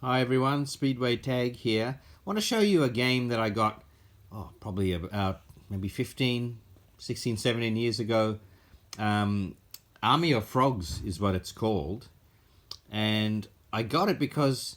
Hi everyone, Speedway Tag here. I want to show you a game that I got probably about maybe 15, 16, 17 years ago. Army of Frogs is what it's called. And I got it because,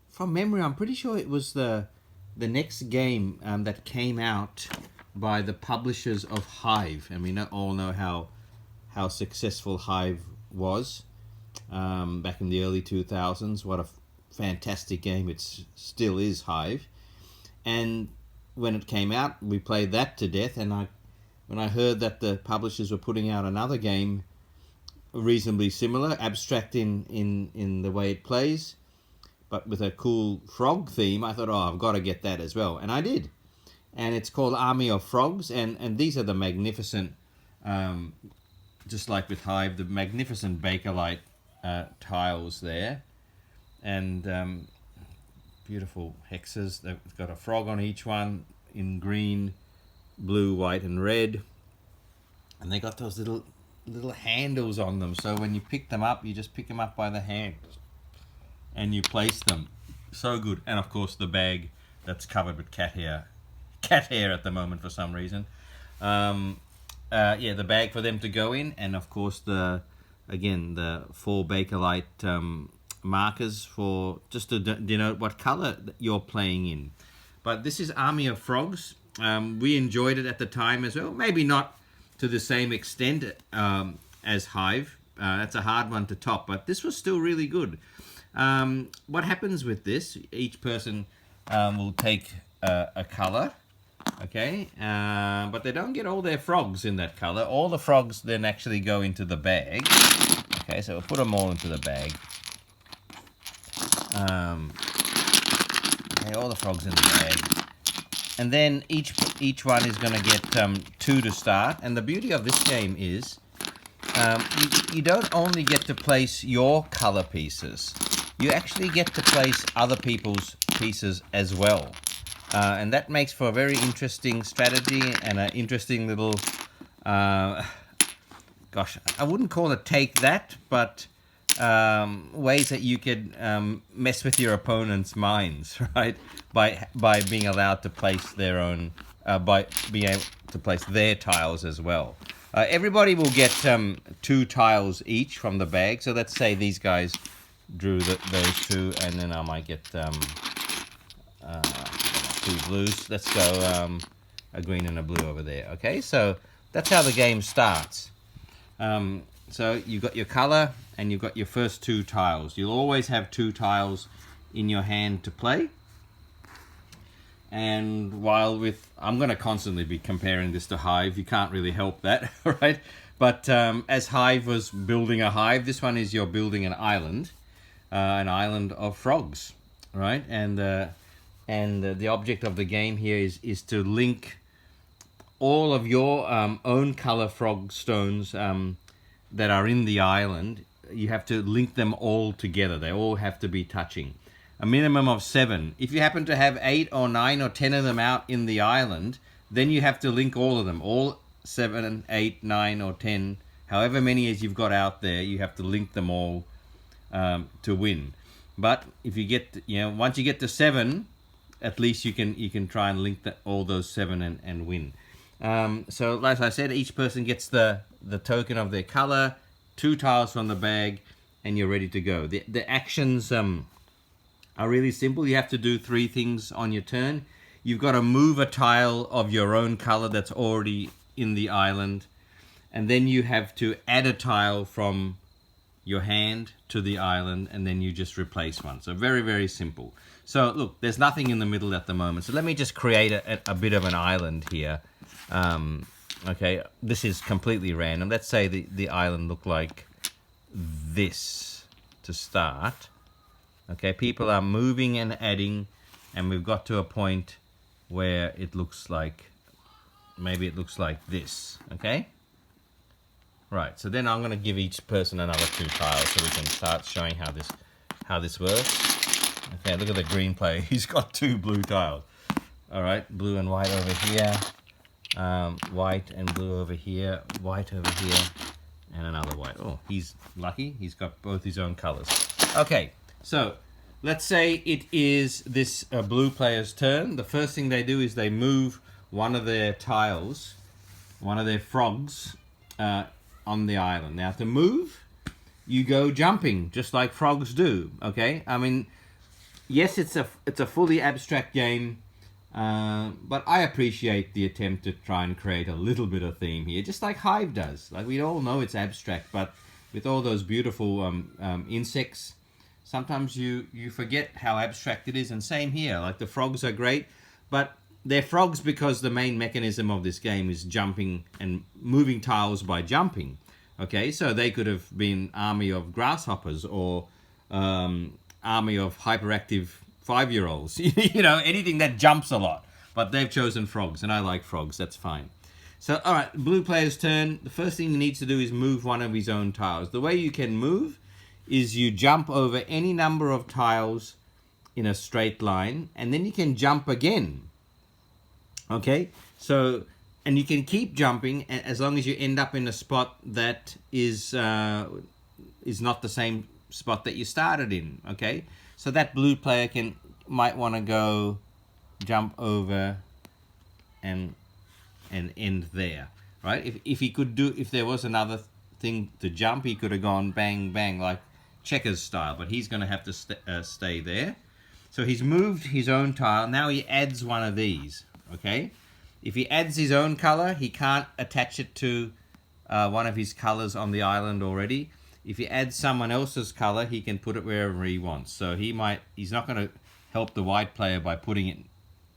from memory, I'm pretty sure it was the next game that came out by the publishers of Hive. And we all know how successful Hive was back in the early 2000s. What a fantastic game it still is, Hive. And when it came out, we played that to death. And when I heard that the publishers were putting out another game reasonably similar, abstract in the way it plays, but with a cool frog theme, I thought, oh, I've got to get that as well. And I did. And it's called Army of Frogs. And these are the magnificent, just like with Hive, the magnificent Bakelite tiles there. And beautiful hexes. They've got a frog on each one in green, blue, white, and red. And they got those little handles on them. So when you pick them up, you just pick them up by the hand and you place them. So good. And of course the bag that's covered with cat hair at the moment for some reason. The bag for them to go in, and of course the 4 Bakelite markers for just to denote what color you're playing in. But this is Army of Frogs. We enjoyed it at the time as well. Maybe not to the same extent as Hive. That's a hard one to top, but this was still really good. What happens with this? Each person will take a color, okay? But they don't get all their frogs in that color. All the frogs then actually go into the bag. Okay, so we'll put them all into the bag. Okay, all the frogs in the bag, and then each one is going to get 2 to start. And the beauty of this game is you don't only get to place your color pieces, you actually get to place other people's pieces as well, and that makes for a very interesting strategy and an interesting little gosh, I wouldn't call it take that, but ways that you could mess with your opponent's minds, right? By being allowed to place their own, by being able to place their tiles as well. Everybody will get 2 tiles each from the bag. So let's say these guys drew those 2, and then I might get 2 blues. Let's go a green and a blue over there. Okay, so that's how the game starts. So you've got your color and you've got your first 2 tiles. You'll always have 2 tiles in your hand to play. And I'm going to constantly be comparing this to Hive. You can't really help that, right? But as Hive was building a hive, this one is you're building an island of frogs, right? And the object of the game here is to link all of your own color frog stones that are in the island. You have to link them all together. They all have to be touching. A minimum of 7. If you happen to have 8 or 9 or 10 of them out in the island, then you have to link all of them. All 7, 8, 9 or 10, however many as you've got out there, you have to link them all to win. But if you get, once you get to 7, at least you can try and link all those 7 and win. So like I said, each person gets the token of their color, 2 tiles from the bag, and you're ready to go. The actions are really simple. You have to do 3 things on your turn. You've got to move a tile of your own color that's already in the island, and then you have to add a tile from your hand to the island, and then you just replace one. So very, very simple. So look, there's nothing in the middle at the moment. So let me just create a bit of an island here. Okay, this is completely random. Let's say the island looked like this to start. Okay, people are moving and adding, and we've got to a point where it looks like, maybe it looks like this, okay? Right, so then I'm going to give each person another 2 tiles so we can start showing how this works. Okay, look at the green player. He's got 2 blue tiles. All right, blue and white over here. White and blue over here. White over here. And another white. Oh, he's lucky. He's got both his own colors. Okay, so let's say it is this blue player's turn. The first thing they do is they move one of their tiles, one of their frogs, on the island. Now to move, you go jumping, just like frogs do, okay? I mean, yes, it's a fully abstract game, but I appreciate the attempt to try and create a little bit of theme here, just like Hive does. Like, we all know it's abstract, but with all those beautiful insects, sometimes you forget how abstract it is, and same here. Like, the frogs are great, but they're frogs because the main mechanism of this game is jumping and moving tiles by jumping. Okay, so they could have been army of grasshoppers or army of hyperactive 5-year-olds. You know, anything that jumps a lot. But they've chosen frogs, and I like frogs. That's fine. So, all right, blue player's turn. The first thing he needs to do is move one of his own tiles. The way you can move is you jump over any number of tiles in a straight line, and then you can jump again. Okay, so, and you can keep jumping as long as you end up in a spot that is not the same spot that you started in. Okay, so that blue player might want to go jump over and end there, right? If he could do, if there was another thing to jump, he could have gone bang bang like checkers style, but he's going to have to stay there. So he's moved his own tile. Now he adds one of these. Okay, if he adds his own color, he can't attach it to one of his colors on the island already. If he adds someone else's color, he can put it wherever he wants. So he's not going to help the white player by putting it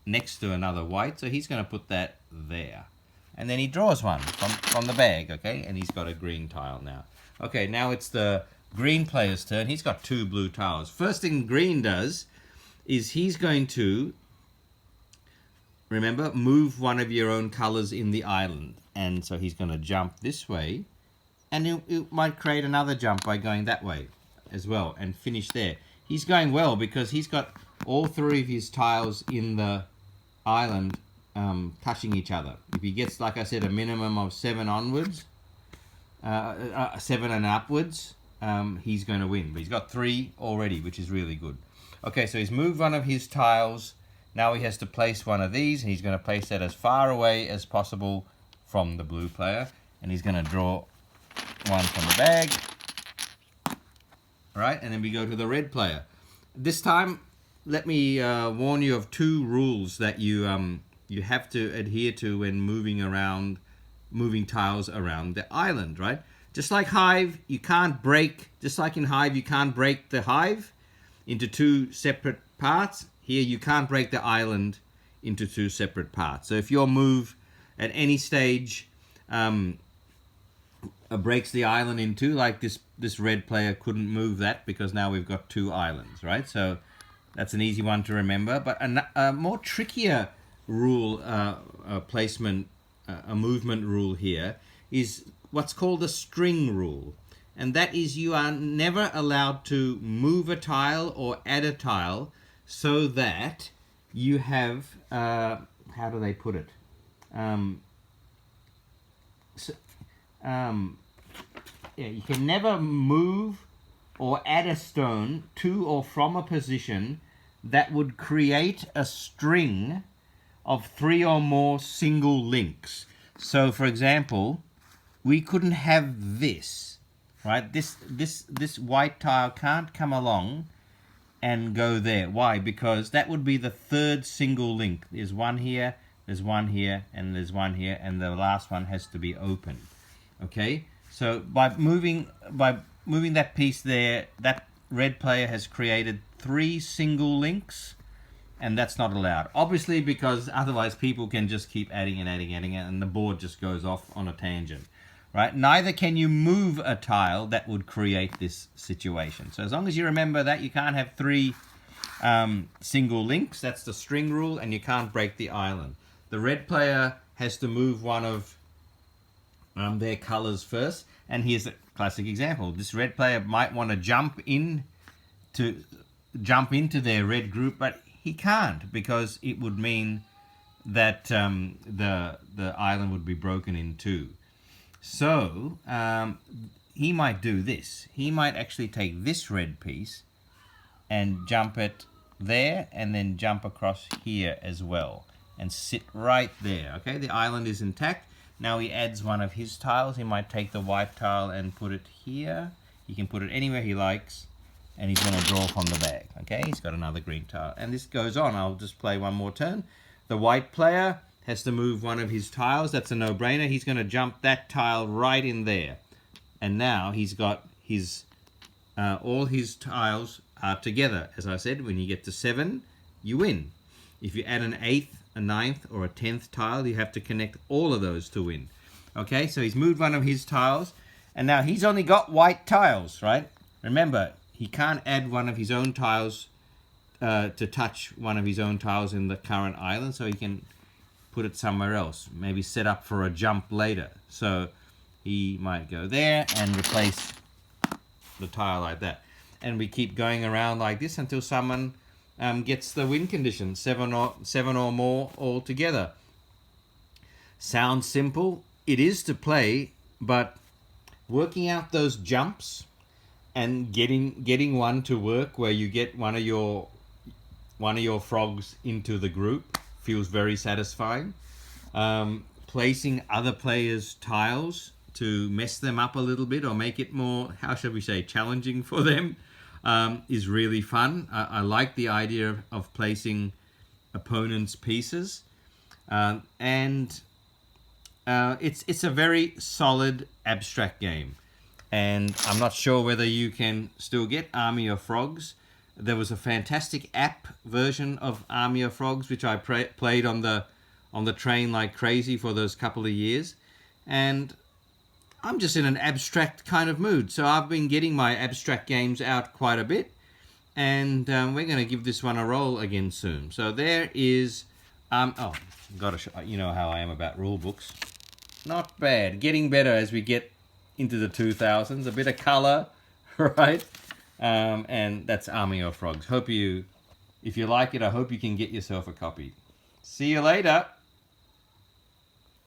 next to another white. So he's going to put that there. And then he draws one from the bag, okay? And he's got a green tile now. Okay, now it's the green player's turn. He's got 2 blue tiles. First thing green does is he's going to, remember, move one of your own colors in the island. And so he's going to jump this way. And it might create another jump by going that way as well and finish there. He's going well because he's got all 3 of his tiles in the island touching each other. If he gets, like I said, a minimum of 7 onwards, 7 and upwards, he's going to win. But he's got 3 already, which is really good. Okay, so he's moved one of his tiles. Now he has to place one of these, and he's going to place that as far away as possible from the blue player. And he's going to draw one from the bag. Right, and then we go to the red player. This time, let me warn you of 2 rules that you have to adhere to when moving tiles around the island, right? Just like Hive, you can't break, just like in Hive, you can't break the hive into 2 separate parts. Here, you can't break the island into 2 separate parts. So if your move at any stage breaks the island in 2, like this red player couldn't move that because now we've got 2 islands, right? So that's an easy one to remember. But a more trickier rule, placement, a movement rule here is what's called a string rule. And that is you are never allowed to move a tile or add a tile so that you have, how do they put it? Yeah, you can never move or add a stone to or from a position that would create a string of 3 or more single links. So, for example, we couldn't have this, right? This white tile can't come along and go there. Why? Because that would be the 3rd single link. There's one here, there's one here, and there's one here, and the last one has to be open. Okay? So by moving that piece there, that red player has created 3 single links, and that's not allowed. Obviously, because otherwise people can just keep adding and adding, and the board just goes off on a tangent, right? Neither can you move a tile that would create this situation. So as long as you remember that, you can't have 3 single links. That's the string rule, and you can't break the island. The red player has to move one of their colors first, and here's a classic example. This red player might want to jump into their red group, but he can't because it would mean that the island would be broken in 2. So he might do this. He might actually take this red piece and jump it there, and then jump across here as well and sit right there. Okay, the island is intact. Now he adds one of his tiles. He might take the white tile and put it here. He can put it anywhere he likes, and he's going to draw from the bag. Okay, he's got another green tile, and this goes on. I'll just play one more turn. The white player has to move one of his tiles. That's a no-brainer. He's going to jump that tile right in there, and now he's got his all his tiles are together. As I said, when you get to 7, you win. If you add an 8th, a 9th, or a 10th tile, you have to connect all of those to win. Okay, so he's moved one of his tiles, and now he's only got white tiles, right? Remember, he can't add one of his own tiles to touch one of his own tiles in the current island, so he can put it somewhere else. Maybe set up for a jump later. So he might go there and replace the tile like that. And we keep going around like this until someone gets the win condition, 7 or more all together. Sounds simple. It is to play, but working out those jumps and getting one to work where you get one of your frogs into the group feels very satisfying. Placing other players' tiles to mess them up a little bit or make it more, how shall we say, challenging for them is really fun. I like the idea of placing opponents' pieces, and it's a very solid abstract game. And I'm not sure whether you can still get Army of Frogs. There was a fantastic app version of Army of Frogs which I played on the train like crazy for those couple of years, and I'm just in an abstract kind of mood, so I've been getting my abstract games out quite a bit, and we're going to give this one a roll again soon. So there is, gotta show, you know how I am about rule books. Not bad, getting better as we get into the 2000s. A bit of color, right? And that's Army of Frogs. If you like it, I hope you can get yourself a copy. See you later.